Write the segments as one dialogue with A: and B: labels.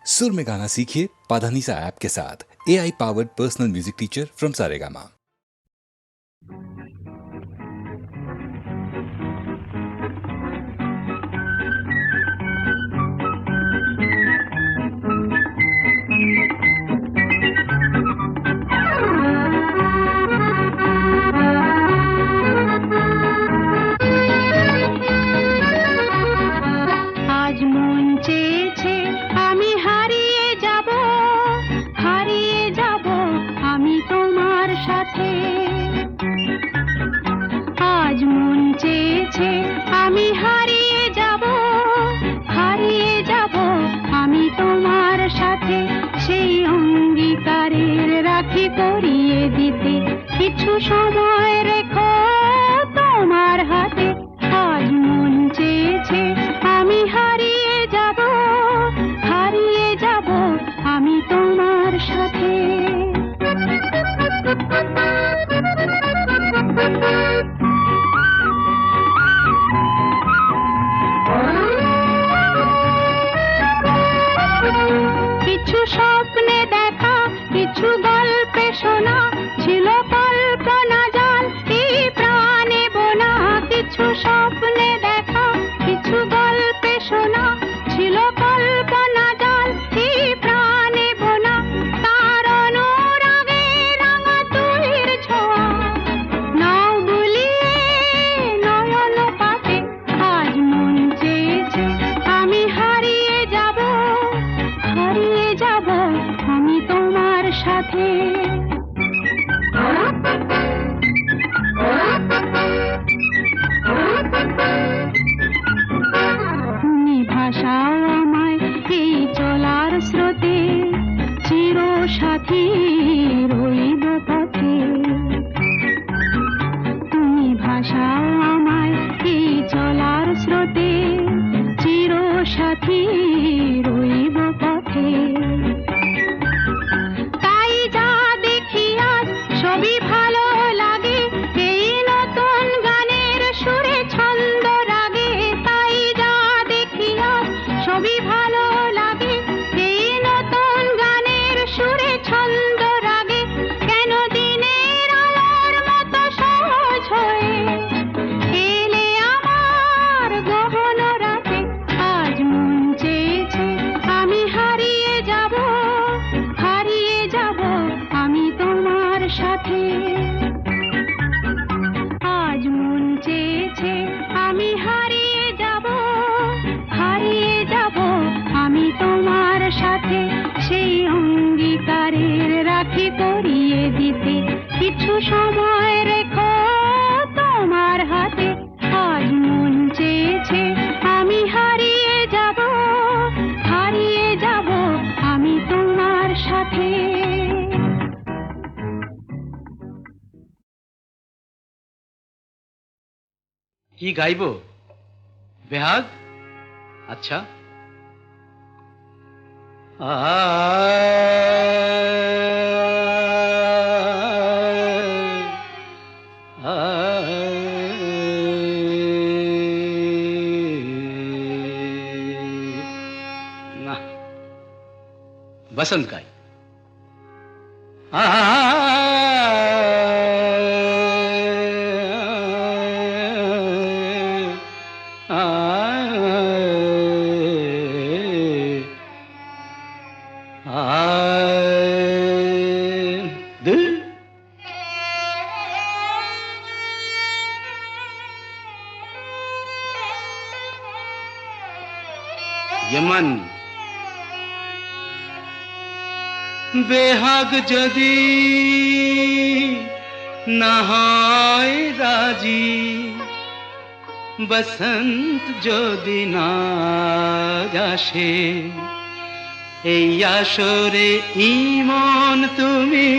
A: सुर में गाना सीखिए पाधानीसा ऐप के साथ। AI powered personal music teacher from Saregama.
B: আজ মন চেয়েছে আমি হারিয়ে যাব আমি তোমার সাথে। আজ মন চেয়েছে আমি হারিয়ে যাব আমি তোমার সাথে। সেই অঙ্গীকারের রাখি পরিয়ে দিতে কিছু সময় রেখো তোমার হাতে। আজ মন চেয়েছে আমি হারিয়ে যাব আমি তোমার সাথে। কিছু স্বপ্নে দেখা, কিছু গল্পে শোনা, ছিল কল্পনা জাল এই প্রাণে বোনা। কিছু স্বপ্নে দেখা, কিছু গল্পে শোনা, ছিল কল্পনা জাল এই প্রাণে বোনা। তার অনুরাগে রাঙা তুলির ছোঁয়া নাও বুলিয়ে নয়ন পাতে। আজ মন চেয়েছে আমি হারিয়ে যাব আমি তোমার সাথে। তুমি ভাষাও আমায় এই চলার স্রোতে, চির সাথী রইব পথে। তুমি ভাষাও আমায় এই চলার স্রোতে, চির সাথী রইব পথে। তাই যা দেখি আজ সবই ভালো লাগে, এই নতুন গানের সুরে ছন্দ রাগে। তাই যা দেখি আজ সবই ভালো লাগে, এই নতুন গানের সুরে ছন্দ রাগে। কেন দিনের আলোর মতো সহজ হয়ে এলে আমার গহন রাতে। আজ মন চেয়েছে আমি হারিয়ে যাব আমি তোমার সাথে। আজ মন চেয়েছে আমি হারিয়ে যাব আমি তোমার সাথে। সেই অঙ্গীকারের রাখি পরিয়ে দিতে কিছু সময় রেখো তোমার হাতে। আজ মন চেয়েছে আমি হারিয়ে যাব আমি তোমার সাথে।
C: কি গাইবো? বেহাগ? আচ্ছা। না, বসন্ত গাই। यमन बेहाग যদি না হয় রাজি, বসন্ত যদি না আসে, এই আসরে ইমন তুমি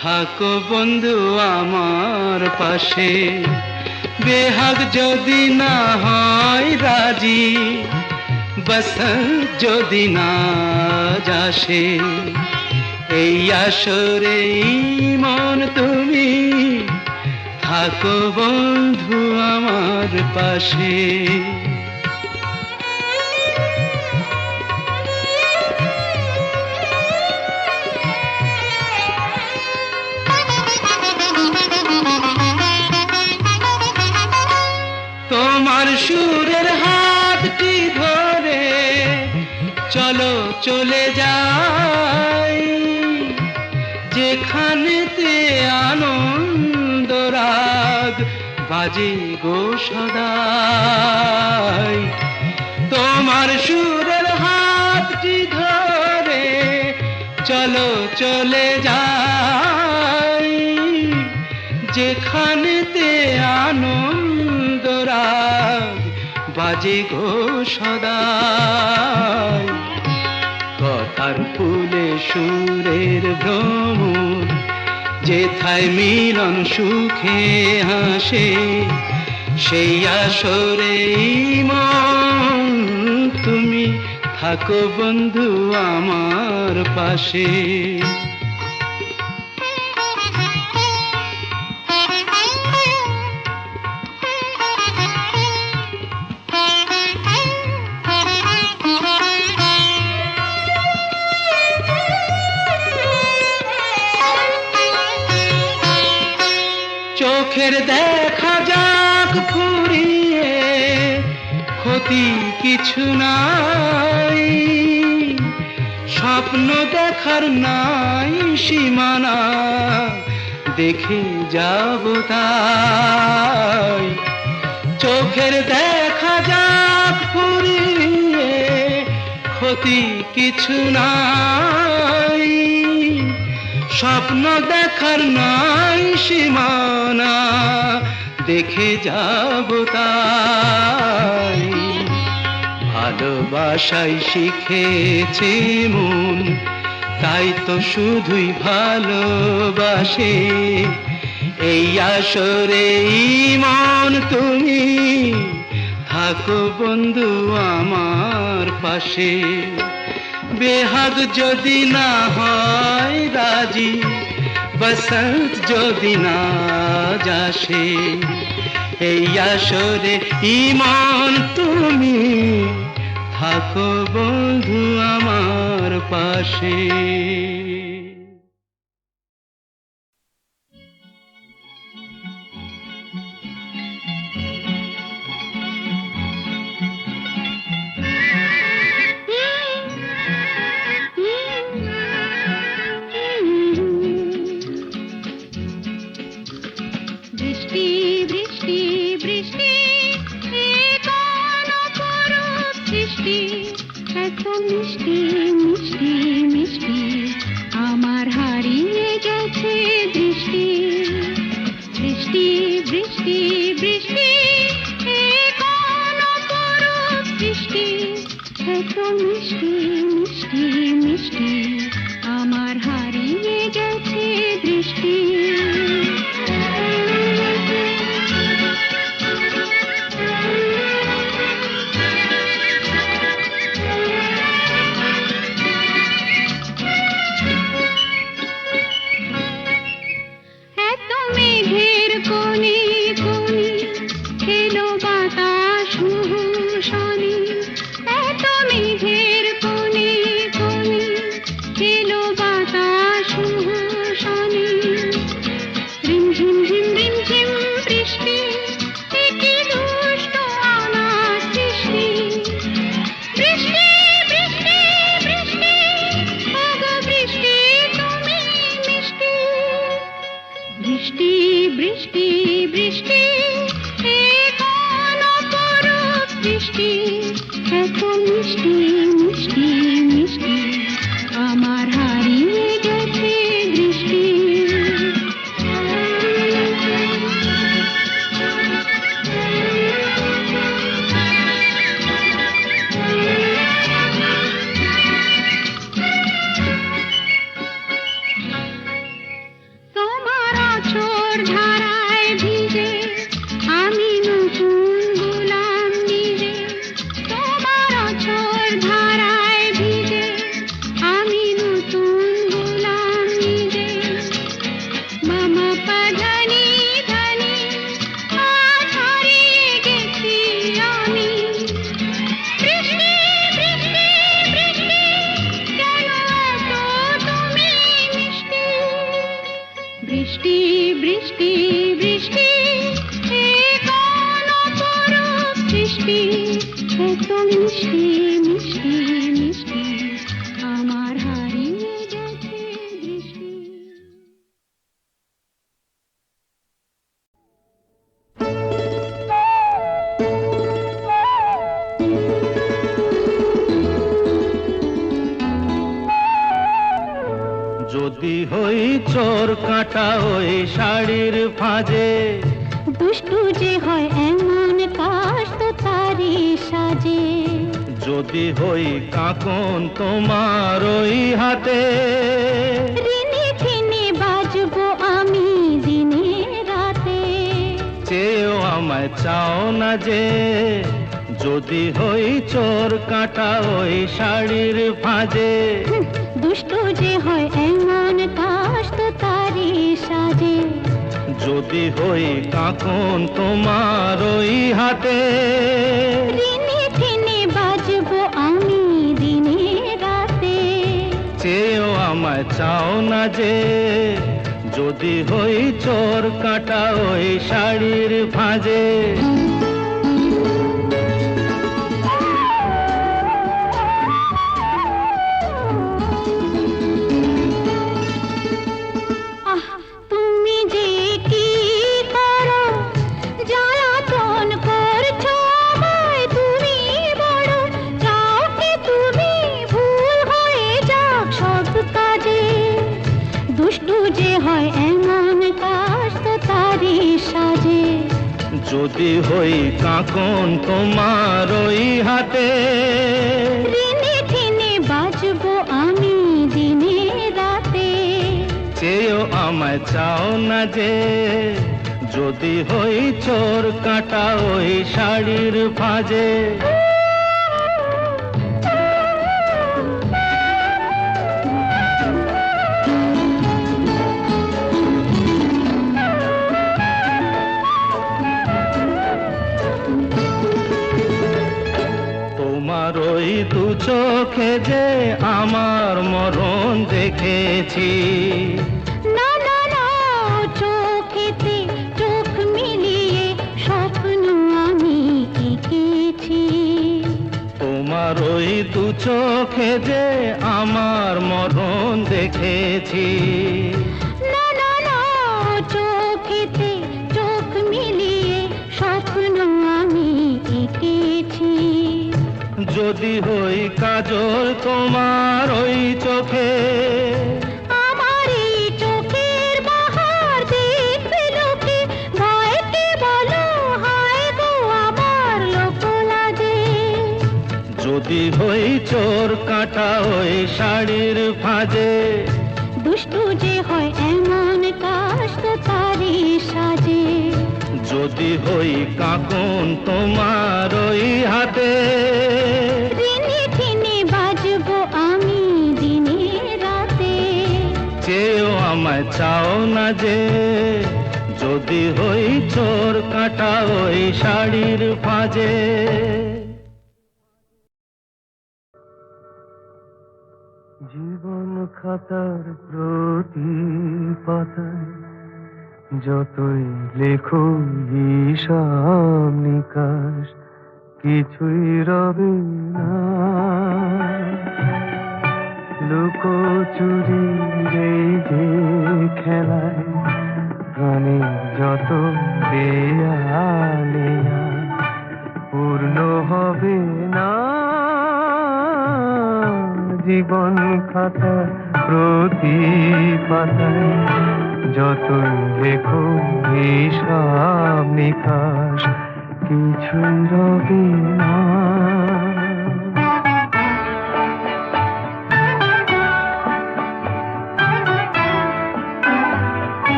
C: থাকো বন্ধু আমার পাশে। বেহাগ যদি না হয় রাজি, বসন্ত যদি না আসে, এই আসরে ইমন তুমি থাকো বন্ধু আমার পাশে। চলো চলে যাই যেখানেতে আনন্দ রাগ বাজে গো সদাই। তোমার সুরের হাতটি ধরে চলো চলে যাই যেখানেতে আনন্দ রাগ বাজে গো সদাই। কথার ফুলে সুরের ভ্রমর যেথায় মিলন সুখে হাসে সেই আসরে মন তুমি থাকো বন্ধু আমার পাশে। চোখের দেখা যাক ফুরিয়ে ক্ষতি কিছু নাই, স্বপ্ন দেখার নাই সীমানা দেখে যাব তাই। চোখের দেখা যাক ফুরিয়ে ক্ষতি কিছু নাই, স্বপ্ন দেখার নাই সীমানা দেখে যাব তাই। ভালোবাসাই শিখেছে মন তাই তো শুধুই ভালোবাসে এই আসরে মন তুমি থাকো বন্ধু আমার পাশে। বেহাগ যদি না হয় রাজি বসন্ত যদি না যাসে এই আসরে ইমন তুমি থাকো বন্ধু আমার পাশে।
B: বৃষ্টি বৃষ্টি বৃষ্টি এ কোন অপরূপ সৃষ্টি, এত মিষ্টি মিষ্টি মিষ্টি আমার হারিয়ে গেছে দৃষ্টি। বৃষ্টি বৃষ্টি বৃষ্টি এ কোন অপরূপ সৃষ্টি, এত মিষ্টি মিষ্টি মিষ্টি আমার হারিয়ে গেছে দৃষ্টি। এত মেঘের কোণে কোণে এলো বাতাস শনি, এত মেঘের কোণে কোণে এলো
C: চোর কাঁটা ওই শাড়ির ফাঁজে,
B: দুষ্টু যে হয় এমন কাশ তো তারি সাজে।
C: যদি হই কাঁকন তোমার ওই হাতে,
B: ঋণে খিনে বাজবো আমি দিনে রাতে।
C: চেয়েও আমায় চাও না যে, যদি হই চোর কাঁটা ওই শাড়ির ফাঁজে।
B: দুষ্টু যে হয় এমন কাশ তো তারি সাজে।
C: যদি হই কাঁকন তোমার ওই হাতে,
B: ঋণে খিনে বাজবো আমি দিনে রাতে।
C: চেয়েও আমায় চাও না যে, যদি হই চোর কাঁটা ওই শাড়ির ফাঁজে।
B: আহ, তুমি যে কি করো, জ্বালাতন করছো আমায় তুমি বড়। চাও কি তুমি ভুল হয়ে যাক সব কাজে। দুষ্টু যে হয় এমন কাশ তো তারি সাজে।
C: যদি হই কাঁকন তোমার ওই হাতে,
B: ঋণে ঠিনে বাজবো আমি দিনে রাতে।
C: চেয়েও আমায় চাও না যে, যদি হই চোর কাঁটা ওই শাড়ির ফাঁজে। তোমার ওই দু চোখে যে আমার মরণ দেখেছি,
B: না না না, চোখেতে চোখ মিলিয়ে স্বপ্ন আমি এঁকেছি।
C: তোমার ওই দু চোখে যে আমার মরণ দেখেছি।
B: না না না, চোখেতে চোখ মিলিয়ে স্বপ্ন আমি এঁকেছি।
C: যদি হই কাজল তোমার ওই চোখে,
B: আমার এই চোখের বাহার দেখবে লোকে, ভয়কে বলো হায় গো আমার লোক লাগে।
C: যদি হই চোর কাঁটা ওই শাড়ির ফাঁজে,
B: দুষ্টু যে হয় এমন কাশ তো তারি সাজে।
C: যদি হই কাঁকন তোমার ওই হাতে,
B: ঋণে ঠিনে বাজবো আমি দিনে রাতে।
C: চেয়েও আমায় চাও না যে, যদি হই চোর কাঁটা ওই শাড়ির ফাঁজে। জীবন খাতার প্রতি পাতায় যতই লেখো হিসাব নিকাশ, কিছুই রবে না। লুকোচুরি এই যে খেলায় প্রাণে যত দেয়া নেয়া পূর্ণ হবে না। জীবন খাতা প্রতি পাতায় যতই লেখো হিসাব নিকাশ, কিছুই রবে না।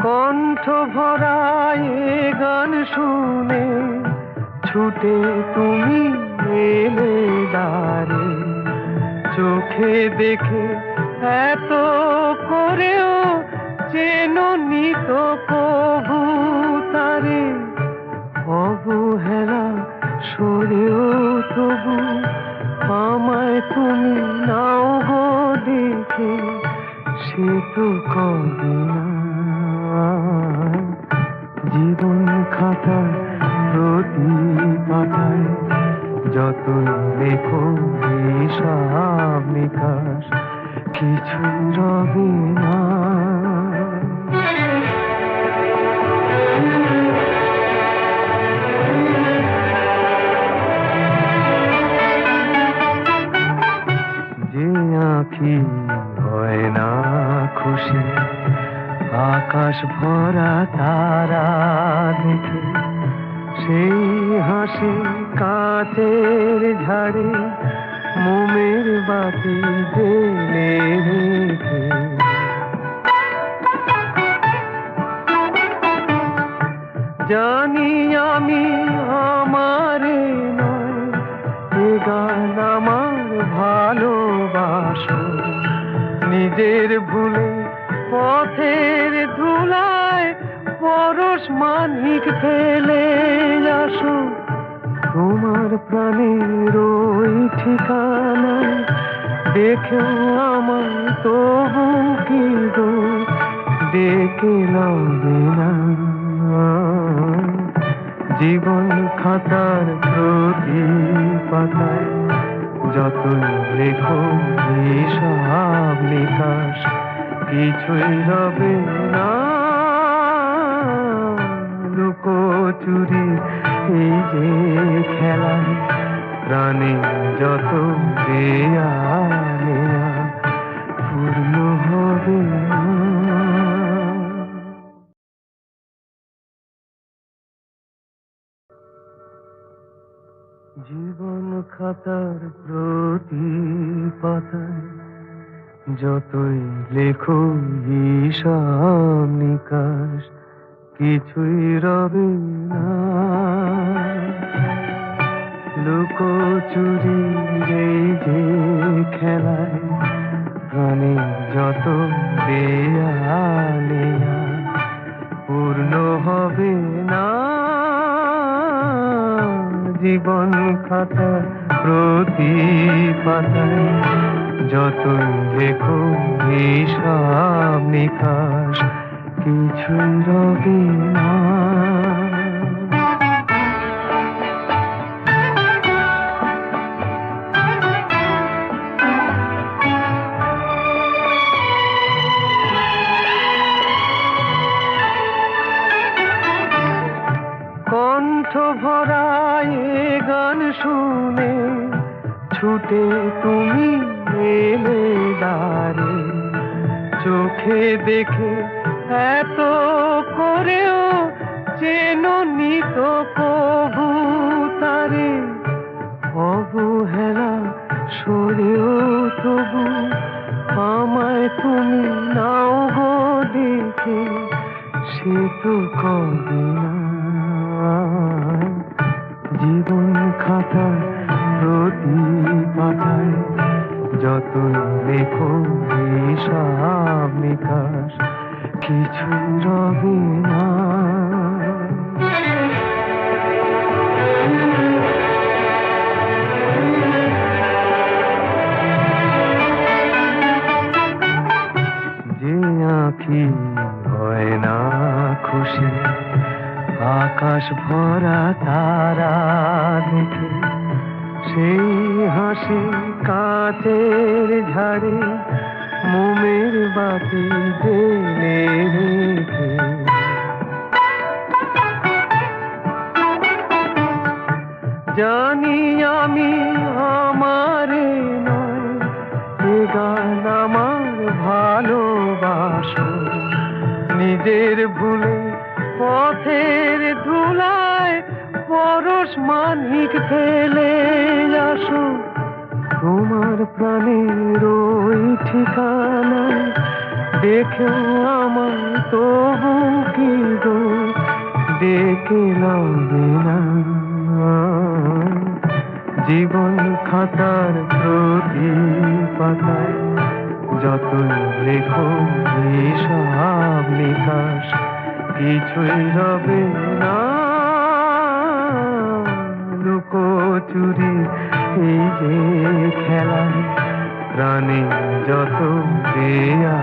C: কণ্ঠ ভরায় গান শুনে ছুটে তুমি এলে দ্বারে, চোখে দেখে এত করেও চেননি তো কবু তারে। অবহেলা সরেও তবু আমায় তুমি নাও গো দেখে, সে তো কবে না। জীবন খাতা প্রতি পাতায় যতই লেখো হিসাব নিকাশ, কিছুই রবে না।
D: আকাশ ভরা তারা দেখে সেই হাসি কাচের ঝাড়ে মোমের বাতি জেলে রেখে জানি আমি আমারে নয় এ গান আমার ভালোবাসো নিজের ভুলে পথের ধুলায় পরশ মানিক ফেলে আসো তোমার প্রাণের ওই ঠিকানায় দেখো আমার তবু কি গো ডেকে লবে না জীবন খাতার প্রতি পাতায় যতই লেখো হিসাব নিকাশ কিছুই রবে না লুকোচুরি এই যে খেলায় প্রাণে যত দেয়া নেয়া পূর্ণ হবে না। জীবন খাতার প্রতি পাতায় যতই লেখো হিসাব নিকাশ কিছুই রবে না লুকোচুরি এই যে খেলায় প্রাণে যত দেয়া নেয়া পূর্ণ হবে না জীবন খাতা প্রতি পাতায় যতই লেখো হিসাব নিকাশ কিছুই রবে না কণ্ঠ ভরায় গান শুনে ছুটে তুমি এলে দ্বারে চোখে দেখে এত করেও চেনো নিত কবু তারে অবহেলা সরেও তবু আমায় তুমি নাও গো দেখে সে তো কবে না জীবন খাতা প্রতি পাতায় যতই লেখো হিসাব নিকাশ কিছু রবে না যে আঁখি হয় না খুশি আকাশ ভরা তারা দেখে সেই হাসি কাচের ঝাড়ে মোমের বাতি জেলে রেখে জানি আমি আমারে নয় এ গান আমার ভালোবাসো নিজের ভুলে পথের ধুলায় পরশ মানিক ফেলে আসো তোমার প্রাণের ওই ঠিকানায় দেখো আমার তবু কি গো ডেকে লবে না জীবন খাতার প্রতি পাতায় যতই লেখো হিসাব নিকাশ কিছুই রবে না লুকোচুরি এই যে খেলায় প্রাণে যত দেয়া